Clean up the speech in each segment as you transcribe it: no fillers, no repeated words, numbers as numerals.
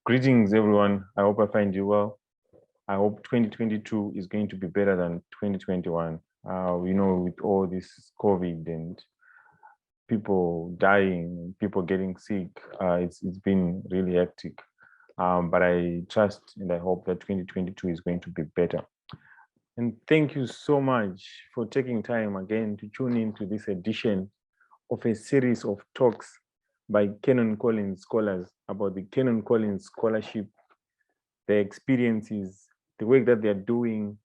Greetings, everyone. I hope I find you well. I hope 2022 is going to be better than 2021. With all this COVID and people dying, people getting sick, it's been really hectic. But I trust and I hope that 2022 is going to be better. And thank you so much for taking time again to tune into this edition of a series of talks by Canon Collins scholars about the Canon Collins Scholarship, their experiences, the work that they're doing,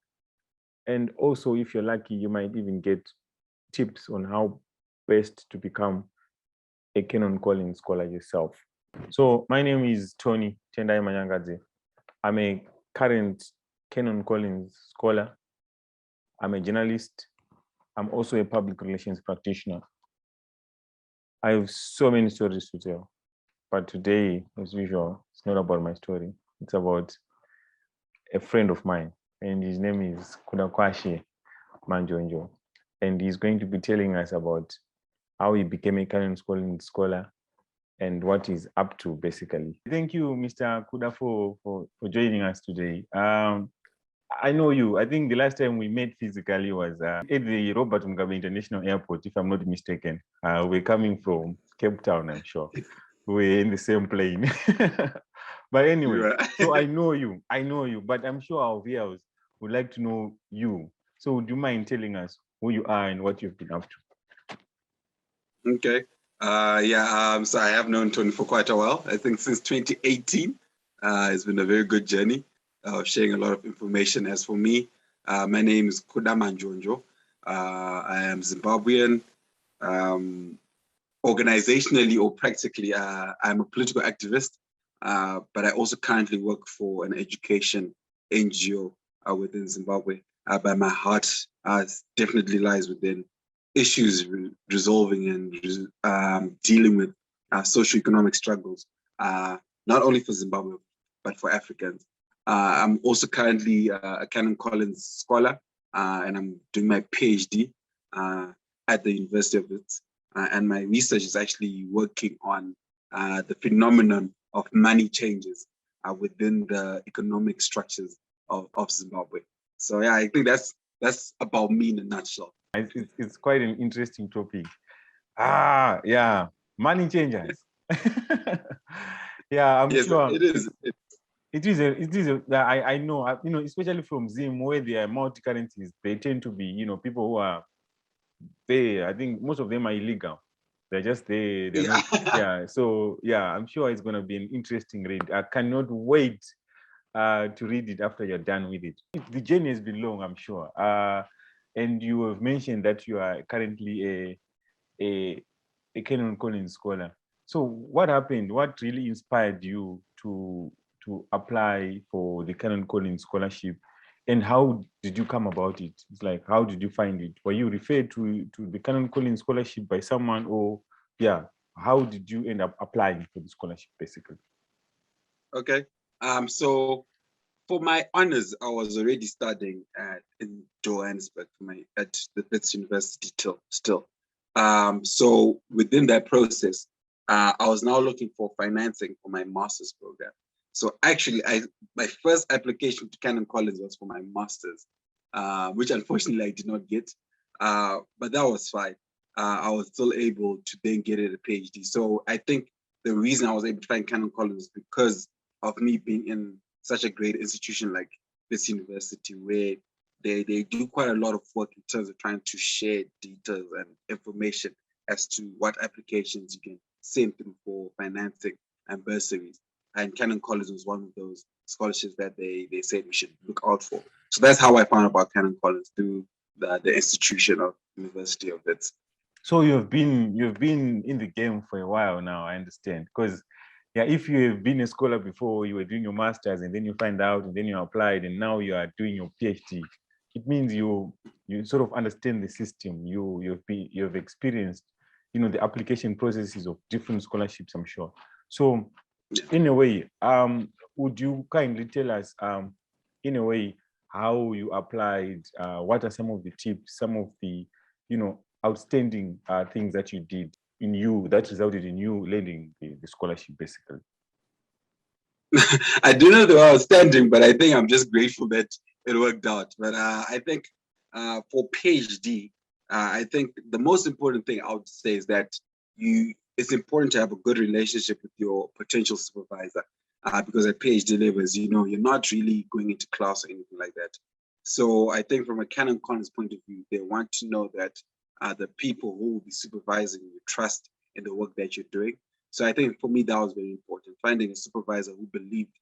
and also, if you're lucky, you might even get tips on how best to become a Canon Collins scholar yourself. So my name is Tony Tendai Manyangadze. I'm a current Canon Collins scholar. I'm a journalist. I'm also a public relations practitioner. I have so many stories to tell, but today, as usual, it's not about my story. It's about a friend of mine, and his name is Kuda Manjonjo, and he's going to be telling us about how he became a Canon Collins scholar and what he's up to, basically. Thank you, Mr. Kuda, for joining us today. I know you. I think the last time we met physically was at the Robert Mugabe International Airport, if I'm not mistaken. We're coming from Cape Town, I'm sure. We're in the same plane. But anyway, so I know you, but I'm sure our viewers would like to know you. So would you mind telling us who you are and what you've been up to? Okay. So I have known Tony for quite a while. I think since 2018. It's been a very good journey of sharing a lot of information. As for me, my name is Kuda Manjonjo. I am Zimbabwean. Organizationally or practically, I'm a political activist, but I also currently work for an education NGO within Zimbabwe. But my heart definitely lies within issues resolving and dealing with socioeconomic struggles, not only for Zimbabwe, but for Africans. I'm also currently a Canon Collins scholar, and I'm doing my PhD at the University of Wits. And my research is actually working on the phenomenon of money changes within the economic structures of Zimbabwe. So yeah, I think that's about me in a nutshell. It's quite an interesting topic. Yeah, money changes. Yeah, I'm sure it is. It is. I know. Especially from Zim, where there are multi-currencies, they tend to be, people who are there. I think most of them are illegal. They're just there. They're not. Yeah. So yeah, I'm sure it's gonna be an interesting read. I cannot wait to read it after you're done with it. The journey has been long, I'm sure. And you have mentioned that you are currently a Canon Collins scholar. So what happened? What really inspired you to apply for the Canon Collins Scholarship? And how did you come about it? It's like, how did you find it? Were you referred to the Canon Collins Scholarship by someone, or how did you end up applying for the scholarship, basically? Okay. So for my honors, I was already studying in Johannesburg at the Wits University still. So within that process, I was now looking for financing for my master's program. So actually, my first application to Canon Collins was for my master's, which unfortunately I did not get, but that was fine. I was still able to then get a PhD. So I think the reason I was able to find Canon Collins is because of me being in such a great institution like this university, where they do quite a lot of work in terms of trying to share details and information as to what applications you can send through for financing and bursaries. And Canon Collins was one of those scholarships that they said we should look out for. So that's how I found about Canon Collins, through the institution of University of Wits. So you've been in the game for a while now, I understand. Because if you have been a scholar before, you were doing your master's and then you find out and then you applied and now you are doing your PhD, it means you sort of understand the system. You've experienced, the application processes of different scholarships, I'm sure. So in a way, would you kindly tell us, in a way, how you applied? What are some of the tips, some of the, outstanding things that you did that resulted in you landing the scholarship, basically? I do know where I was standing, but I think I'm just grateful that it worked out. But I think for PhD, I think the most important thing I would say is that it's important to have a good relationship with your potential supervisor, because at PhD levels, you're not really going into class or anything like that. So I think from a Canon Collins point of view, they want to know that the people who will be supervising you trust in the work that you're doing. So I think for me, that was very important, finding a supervisor who believed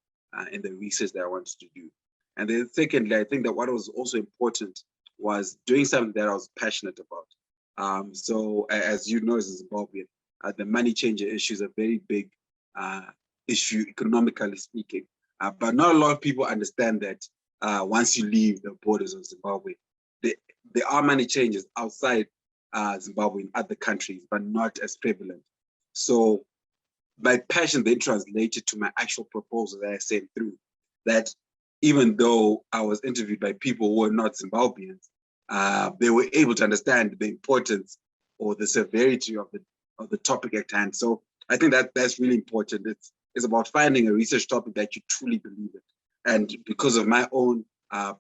in the research that I wanted to do. And then secondly, I think that what was also important was doing something that I was passionate about. So as you know, as a Zimbabwean, the money changer issue is a very big issue, economically speaking. But not a lot of people understand that once you leave the borders of Zimbabwe, there are money changers outside Zimbabwe in other countries, but not as prevalent. So my passion then translated to my actual proposal that I sent through, that even though I was interviewed by people who were not Zimbabweans, they were able to understand the importance or the severity of the topic at hand. So I think that's really important. It's about finding a research topic that you truly believe in. And because of my own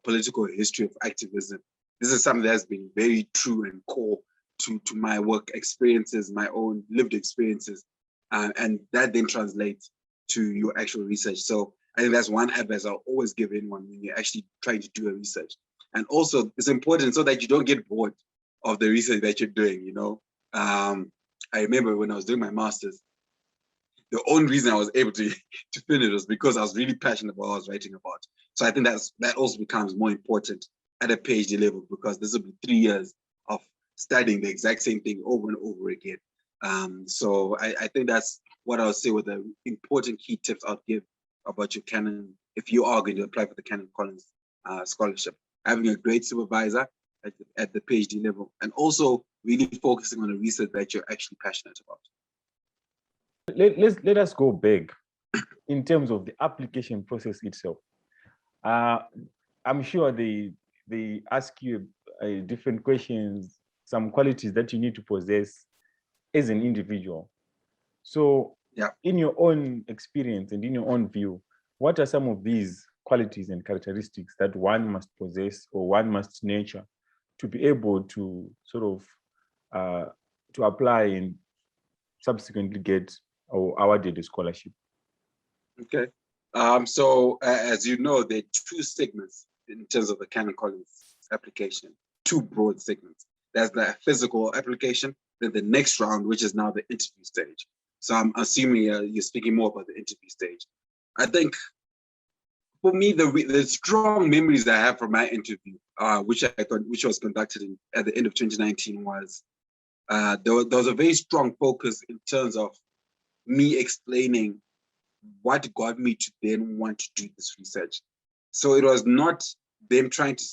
political history of activism, this is something that's been very true and core to my work experiences, my own lived experiences. And that then translates to your actual research. So I think that's one advice I'll always give anyone when you're actually trying to do a research. And also, it's important so that you don't get bored of the research that you're doing. I remember when I was doing my master's, the only reason I was able to finish was because I was really passionate about what I was writing about. So I think that also becomes more important at a PhD level, because this will be 3 years of studying the exact same thing over and over again. So I think that's what I would say with the important key tips I'll give about your Canon, if you are going to apply for the Canon Collins Scholarship. Having a great supervisor at the PhD level, and also really focusing on the research that you're actually passionate about. Let us go back in terms of the application process itself. I'm sure they ask you different questions, some qualities that you need to possess as an individual. So yeah, in your own experience and in your own view, what are some of these qualities and characteristics that one must possess or one must nurture to be able to sort of to apply and subsequently get or awarded a scholarship? Okay. So as you know, there are 2 segments in terms of the Canon Collins application, 2 broad segments. That's the physical application, then the next round, which is now the interview stage. So I'm assuming you're speaking more about the interview stage. I think for me, the strong memories I have from my interview, which was conducted at the end of 2019, was there was a very strong focus in terms of me explaining what got me to then want to do this research. So it was not them trying to,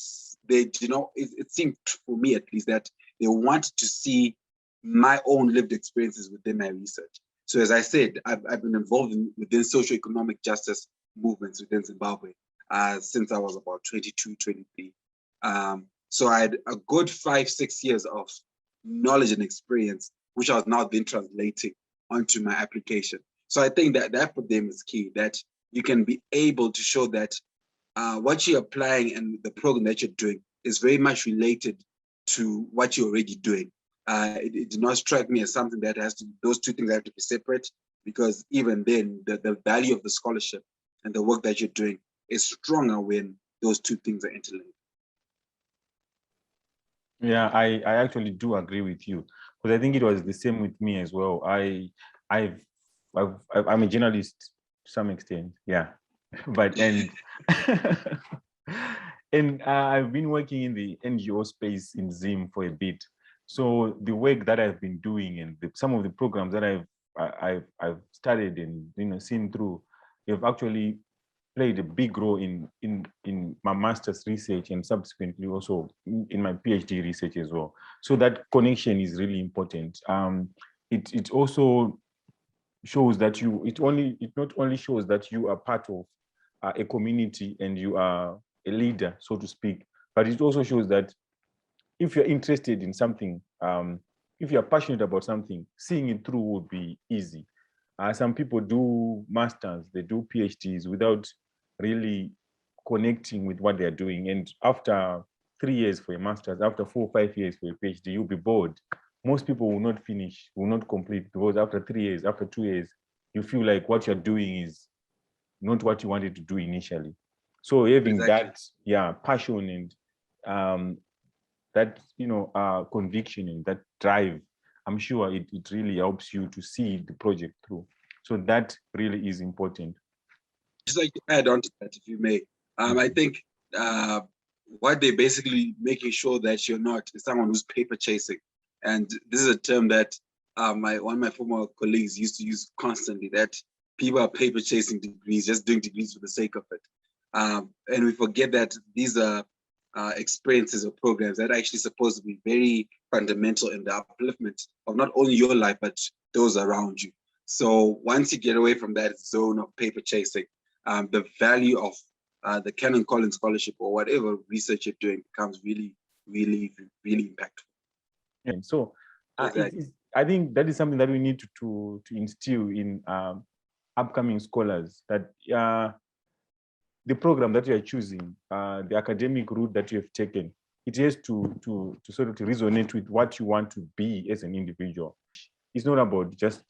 it seemed for me at least that they wanted to see my own lived experiences within my research. So as I said, I've been involved within socioeconomic justice movements within Zimbabwe since I was about 22, 23. So I had a good 5-6 years of knowledge and experience, which I was now then translating onto my application. So I think that for them is key, that you can be able to show that what you're applying and the program that you're doing is very much related to what you're already doing. It did not strike me as something that those 2 things have to be separate, because even then the value of the scholarship and the work that you're doing is stronger when those 2 things are interlinked. Yeah, I actually do agree with you, because I think it was the same with me as well. I'm a journalist to some extent, yeah, but and I've been working in the NGO space in Zim for a bit. So the work that I've been doing and some of the programs that I've studied and seen through, have actually played a big role in my master's research and subsequently also in my PhD research as well. So that connection is really important. It also shows that it not only shows that you are part of a community and you are a leader, so to speak, but it also shows that if you're interested in something, if you're passionate about something, seeing it through would be easy. Some people do masters, they do PhDs without really connecting with what they're doing. And after 3 years for a master's, after 4 or 5 years for a PhD, you'll be bored. Most people will not finish, will not complete, because after 3 years, after 2 years, you feel like what you're doing is not what you wanted to do initially. So having that, passion and that, conviction and that drive, I'm sure it really helps you to see the project through. So that really is important. Just like to add on to that, if you may, I think what they're basically making sure that you're not someone who's paper chasing. And this is a term that one of my former colleagues used to use constantly, that people are paper chasing degrees, just doing degrees for the sake of it. And we forget that these are experiences or programs that are actually supposed to be very fundamental in the upliftment of not only your life, but those around you. So once you get away from that zone of paper chasing, the value of the Canon Collins Scholarship or whatever research you're doing becomes really, really, really impactful. And so I think that is something that we need to instill in upcoming scholars, that the program that you are choosing, the academic route that you have taken, it has to sort of resonate with what you want to be as an individual. It's not about just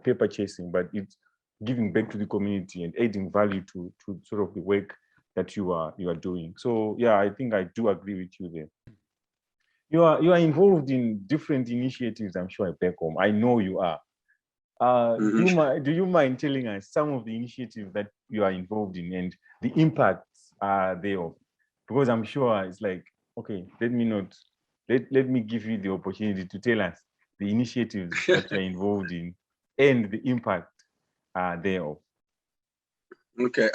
paper chasing, but it's giving back to the community and adding value to sort of the work that you are doing. So yeah, I think I do agree with you there. You are involved in different initiatives, I'm sure, back home. I know you are. Do you mind telling us some of the initiatives that you are involved in and the impacts thereof? Because I'm sure it's like, okay, let me give you the opportunity to tell us the initiatives that you're involved in and the impact thereof. Okay,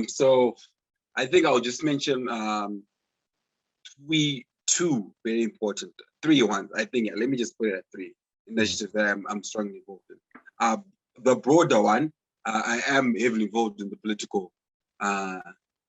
so I think I'll just mention two very important, three ones. I think, let me just put it at three initiatives that I'm strongly involved in. The broader one, I am heavily involved in the political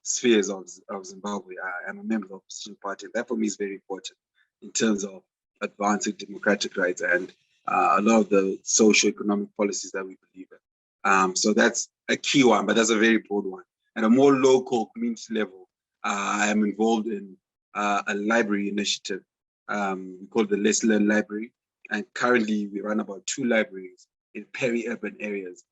spheres of Zimbabwe. I am a member of the opposition party. That for me is very important in terms of advancing democratic rights and a lot of the socio-economic policies that we believe in. So that's a key one, but that's a very broad one. At a more local community level, I am involved in a library initiative. We call it the Let's Learn Library. And currently we run about 2 libraries in peri-urban areas,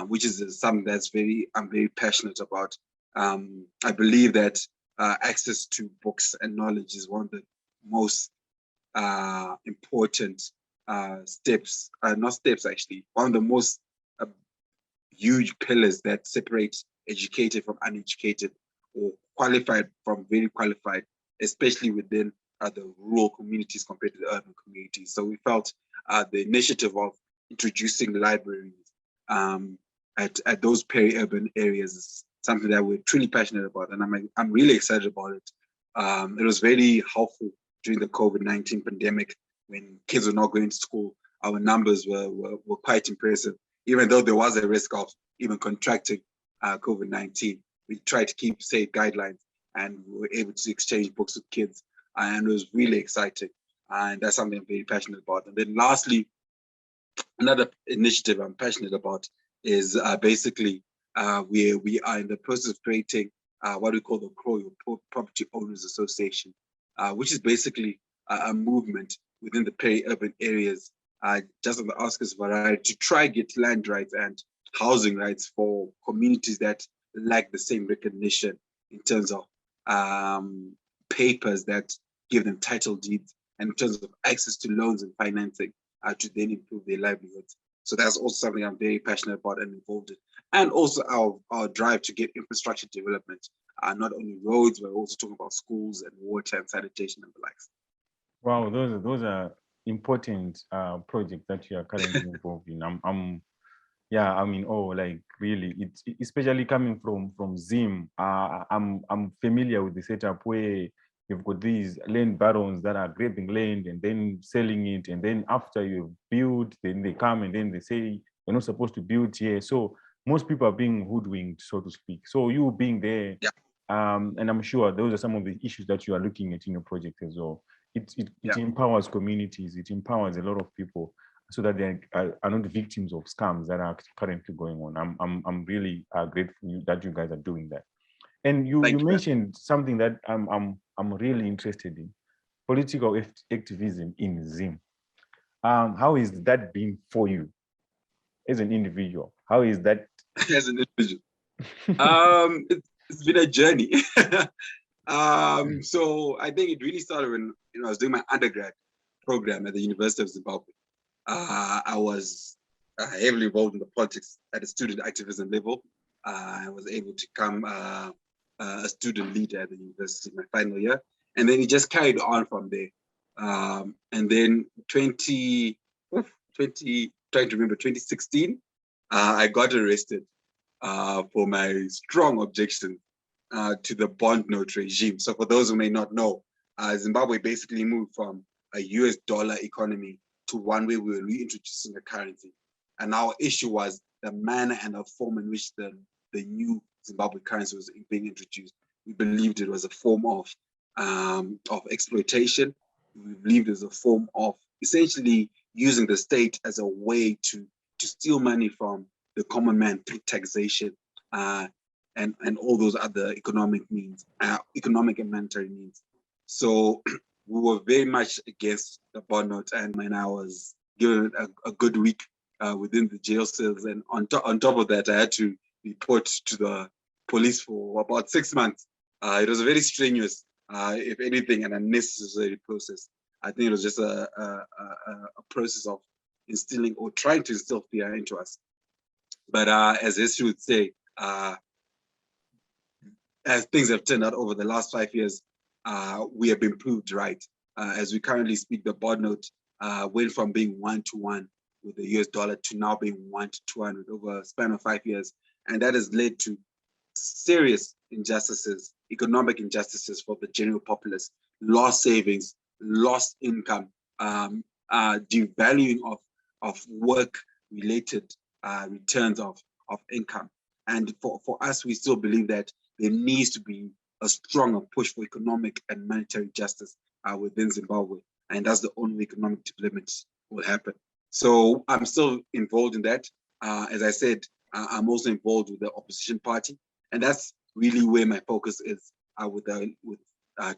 which is something that's I'm very passionate about. I believe that access to books and knowledge is one of the most important steps, not steps actually, one of the most huge pillars that separate educated from uneducated or qualified from very qualified, especially within the rural communities compared to the urban communities. So we felt the initiative of introducing libraries at those peri-urban areas is something that we're truly passionate about, and I'm really excited about it. It was very helpful during the COVID-19 pandemic when kids were not going to school. Our numbers were quite impressive, even though there was a risk of even contracting COVID-19. We tried to keep safe guidelines, and we were able to exchange books with kids, and it was really exciting. And that's something I'm very passionate about. And then lastly, another initiative I'm passionate about is basically we are in the process of creating what we call the Kroyo Property Owners Association, which is basically a movement within the peri-urban areas, just on the outskirts of Harare, to try get land rights and housing rights for communities that lack the same recognition in terms of papers that give them title deeds, and in terms of access to loans and financing to then improve their livelihoods. So that's also something I'm very passionate about and involved in. And also our drive to get infrastructure development, not only roads, but also talking about schools and water and sanitation and the likes. Wow, those are important projects that you are currently involved in. I mean, like really, it's especially coming from Zim. I'm familiar with the setup where you've got these land barons that are grabbing land and then selling it, and then after you've built, then they come and then they say you're not supposed to build here. So most people are being hoodwinked, so to speak. So you being there, and I'm sure those are some of the issues that you are looking at in your project as well. It empowers communities, it empowers a lot of people. so that they are not victims of scams that are currently going on. I'm really grateful that you guys are doing that. And you Thank you, man. mentioned something that I'm really interested in: political activism in Zim. How is that been for you as an individual? How is that? As an individual, it's been a journey. So I think it really started when I was doing my undergrad program at the University of Zimbabwe. I was heavily involved in the politics at a student activism level. I was able to become a student leader at the university in my final year, and then it just carried on from there. And then 2016, I got arrested for my strong objection to the bond note regime. So for those who may not know, Zimbabwe basically moved from a US dollar economy to one where we were reintroducing the currency. And our issue was the manner and the form in which the new Zimbabwe currency was being introduced. We believed it was a form of exploitation. We believed it was a form of essentially using the state as a way to steal money from the common man through taxation and all those other economic means, economic and monetary means. So we were very much against the bond note, and I was given a good week within the jail cells. And on top of that, I had to report to the police for about 6 months. It was a very strenuous, if anything, an unnecessary process. I think it was just a process of instilling or trying to instill fear into us. But as history would say, as things have turned out over the last 5 years, we have been proved right. As we currently speak, the bond note went from being 1-to-1 with the US dollar to now being 1-to-1 over a span of 5 years. And that has led to serious injustices, economic injustices for the general populace, lost savings, lost income, devaluing of work-related returns of income. And for us, we still believe that there needs to be a stronger push for economic and monetary justice within Zimbabwe. And that's the only economic development will happen. So I'm still involved in that. As I said, I'm also involved with the opposition party. And that's really where my focus is with the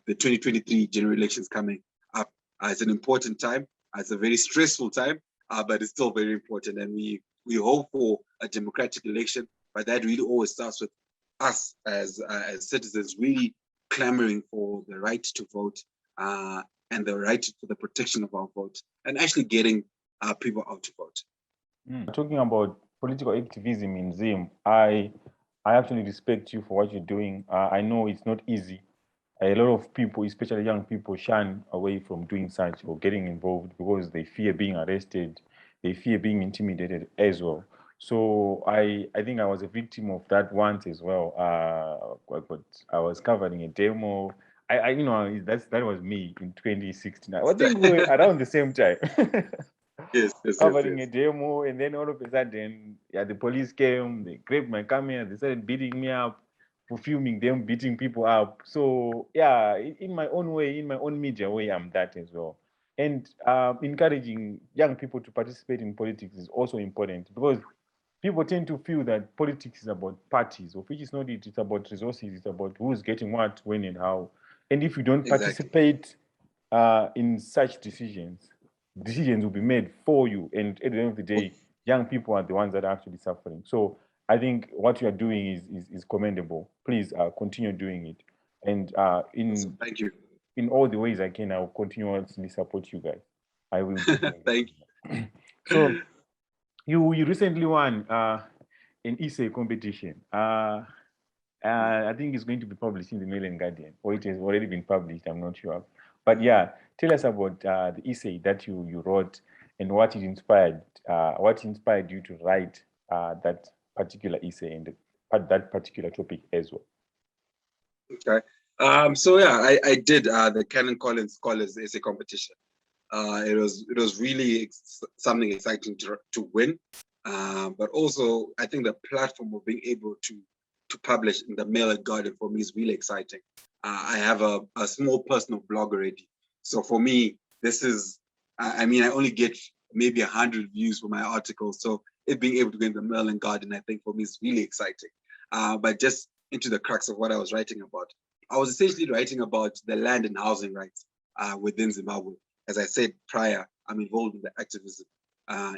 2023 general elections coming up. It's an important time. It's a very stressful time, but it's still very important. And we hope for a democratic election, but that really always starts with us as citizens really clamoring for the right to vote and the right for the protection of our vote and actually getting people out to vote. Talking about political activism in Zim, I actually respect you for what you're doing. I know it's not easy. A lot of people, especially young people, shun away from doing such or getting involved because they fear being arrested, they fear being intimidated as well. So I think I was a victim of that once as well. But I was covering a demo. That was me in 2016. I think we were around the same time. Yes. Covering a demo, and then all of a sudden, the police came, they grabbed my camera, they started beating me up for filming them beating people up. So yeah, in my own way, in my own media way, I'm that as well. And encouraging young people to participate in politics is also important because people tend to feel that politics is about parties, of which is not it. It's about resources. It's about who's getting what, when, and how. And if you don't participate in such decisions will be made for you. And at the end of the day, young people are the ones that are actually suffering. So I think what you are doing is commendable. Please continue doing it. And thank you. In all the ways I can, I will continuously support you guys. I will. Thank you. So you recently won an essay competition. I think it's going to be published in the Mail and Guardian, or it has already been published. I'm not sure. But yeah, tell us about the essay that you wrote and what it inspired. What inspired you to write that particular essay and that particular topic as well. Okay. So yeah, I did the Canon Collins Scholars Essay Competition. It was really something exciting to win, but also I think the platform of being able to publish in the Mail and Guardian for me is really exciting. I have a small personal blog already, so for me this is, I only get maybe 100 views for my article. So it being able to go in the Mail and Guardian, I think for me is really exciting. But just into the crux of what I was writing about. I was essentially writing about the land and housing rights within Zimbabwe. As I said prior, I'm involved in the activism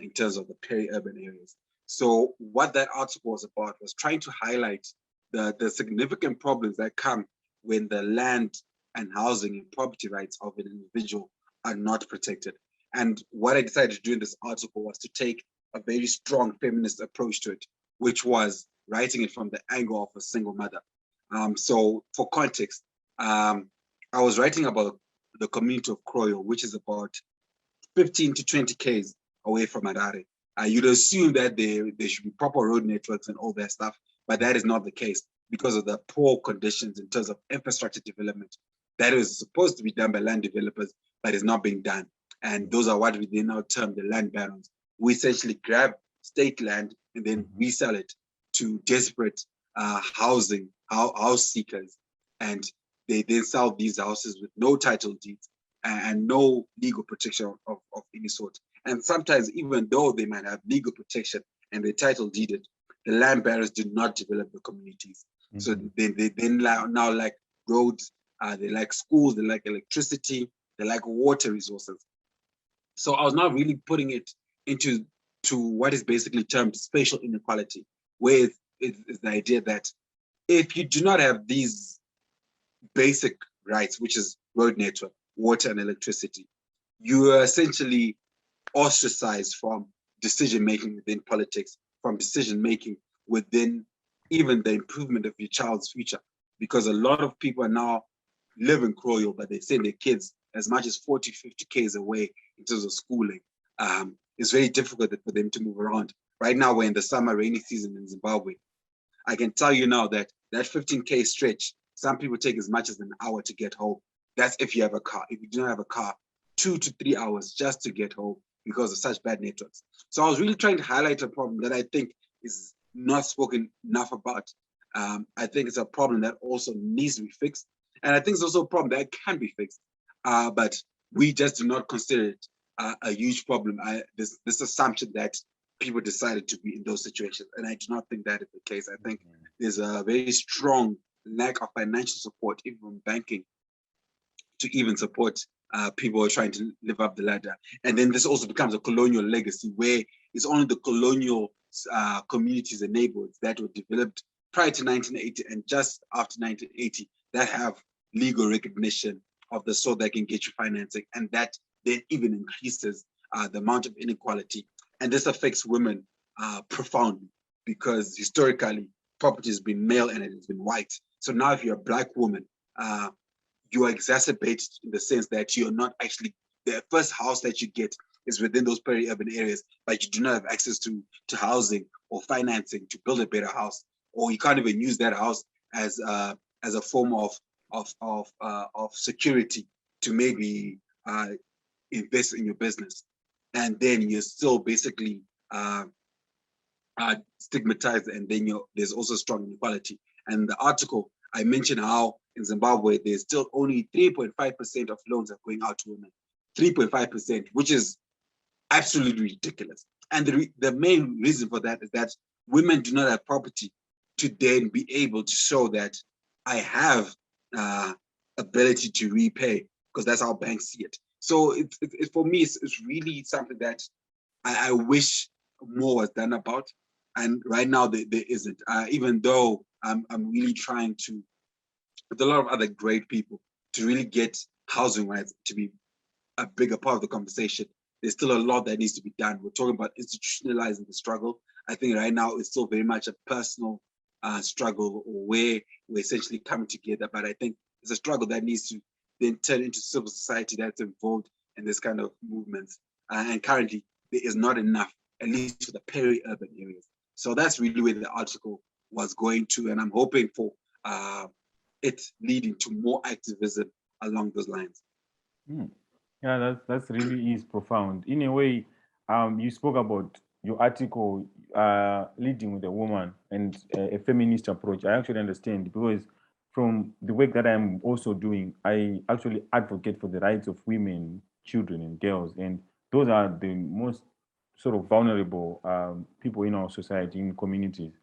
in terms of the peri-urban areas. So what that article was about was trying to highlight the significant problems that come when the land and housing and property rights of an individual are not protected. And what I decided to do in this article was to take a very strong feminist approach to it, which was writing it from the angle of a single mother. So for context, I was writing about the community of Kroyo, which is about 15 to 20 Ks away from Harare. You'd assume that there should be proper road networks and all that stuff, but that is not the case because of the poor conditions in terms of infrastructure development. That is supposed to be done by land developers, but is not being done. And those are what we then now term the land barons. We essentially grab state land and then resell it to desperate house seekers. And they then sell these houses with no title deeds and no legal protection of any sort. And sometimes, even though they might have legal protection and they're title deeded, the land barons do not develop the communities. So they now like roads, they like schools, they like electricity, they like water resources. So I was not really putting it into what is basically termed spatial inequality, where it's the idea that if you do not have these basic rights, which is road network, water and electricity, you are essentially ostracized from decision-making within politics, from decision-making within even the improvement of your child's future. Because a lot of people are now live in Kroyo, but they send their kids as much as 40, 50 Ks away in terms of schooling. It's very difficult for them to move around. Right now, we're in the summer rainy season in Zimbabwe. I can tell you now that 15K stretch, some people take as much as an hour to get home. That's if you have a car. If you do not have a car, 2 to 3 hours just to get home because of such bad networks. So I was really trying to highlight a problem that I think is not spoken enough about. I think it's a problem that also needs to be fixed. And I think it's also a problem that can be fixed, but we just do not consider it a huge problem. This assumption that people decided to be in those situations, and I do not think that is the case. I think there's a very strong lack of financial support, even from banking, to even support people who are trying to live up the ladder. And then this also becomes a colonial legacy where it's only the colonial communities and neighborhoods that were developed prior to 1980 and just after 1980 that have legal recognition of the sort that can get you financing, and that then even increases the amount of inequality. And this affects women profoundly because historically property has been male and it has been white. So now if you're a Black woman, you are exacerbated in the sense that you're not actually, the first house that you get is within those peri-urban areas, but you do not have access to housing or financing to build a better house, or you can't even use that house as a form of security to maybe invest in your business. And then you're still basically stigmatized, and then there's also strong inequality. And the article, I mentioned how in Zimbabwe, there's still only 3.5% of loans are going out to women. 3.5%, which is absolutely ridiculous. And the main reason for that is that women do not have property to then be able to show that I have ability to repay, because that's how banks see it. So for me, it's really something that I wish more was done about. And right now there isn't, even though I'm really trying to, with a lot of other great people, to really get housing rights to be a bigger part of the conversation. There's still a lot that needs to be done. We're talking about institutionalizing the struggle. I think right now it's still very much a personal struggle, or where we're essentially coming together. But I think it's a struggle that needs to then turn into civil society that's involved in this kind of movements. And currently there is not enough, at least for the peri-urban areas. So that's really where the article was going to, and I'm hoping for it leading to more activism along those lines. Yeah, that's really is profound. In a way, you spoke about your article leading with a woman and a feminist approach. I actually understand, because from the work that I'm also doing, I actually advocate for the rights of women, children, and girls. And those are the most sort of vulnerable people in our society, in communities,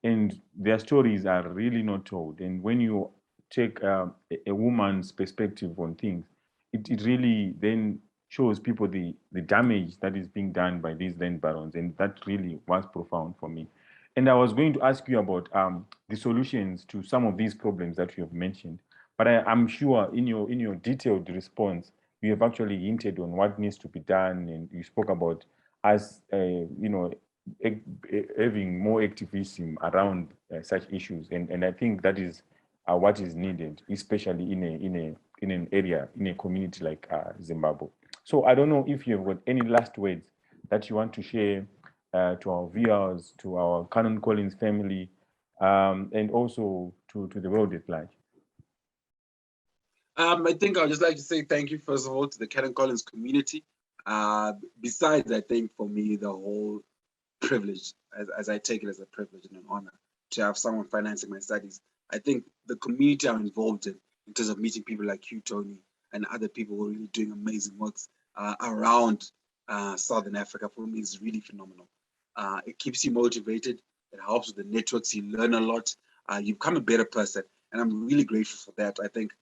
and their stories are really not told. And when you take a woman's perspective on things, it really then shows people the damage that is being done by these land barons, and that really was profound for me. And I was going to ask you about the solutions to some of these problems that you have mentioned, but I'm sure in your detailed response, you have actually hinted on what needs to be done, and you spoke about us, having more activism around such issues, and I think that is what is needed, especially in an area, in a community like Zimbabwe. So I don't know if you have got any last words that you want to share to our viewers, to our Canon Collins family, and also to the world at large. I think I'd just like to say thank you, first of all, to the Canon Collins community. Besides, I think for me, the whole privilege, as I take it as a privilege and an honor to have someone financing my studies, I think the community I'm involved in terms of meeting people like you, Tony, and other people who are really doing amazing works around Southern Africa, for me is really phenomenal. It keeps you motivated. It helps with the networks. You learn a lot. You become a better person. And I'm really grateful for that. I think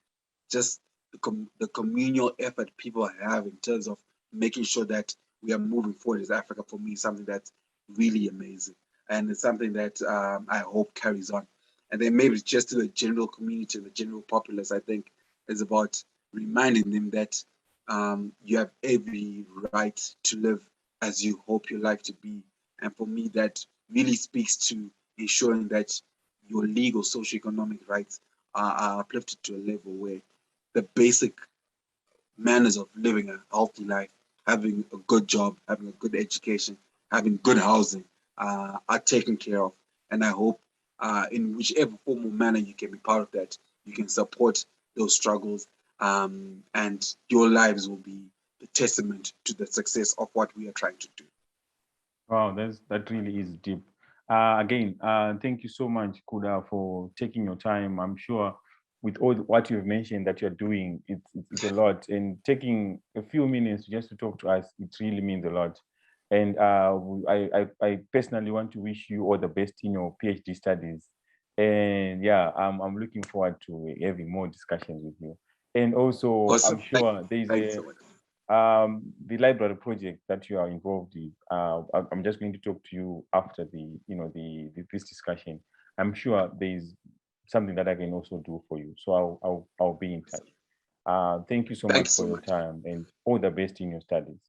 just the communal effort people have in terms of making sure that we are moving forward as Africa, for me, is something that's really amazing. And it's something that I hope carries on. And then maybe just to the general community, the general populace, I think is about reminding them that you have every right to live as you hope your life to be. And for me, that really speaks to ensuring that your legal, socioeconomic rights are uplifted to a level where the basic manners of living a healthy life, having a good job, having a good education, having good housing are taken care of. And I hope in whichever form or manner you can be part of that, you can support those struggles, and your lives will be the testament to the success of what we are trying to do. Wow, that really is deep. Again, thank you so much, Kuda, for taking your time. I'm sure with all what you've mentioned that you're doing, it's a lot. And taking a few minutes just to talk to us, it really means a lot. And I personally want to wish you all the best in your PhD studies. And yeah, I'm looking forward to having more discussions with you. And also, I'm Awesome. sure there's Thank you so much. the library project that you are involved in. I'm just going to talk to you after this discussion. I'm sure there is something that I can also do for you. So I'll be in touch. Thank you so Thank much you for so your much. time, and all the best in your studies.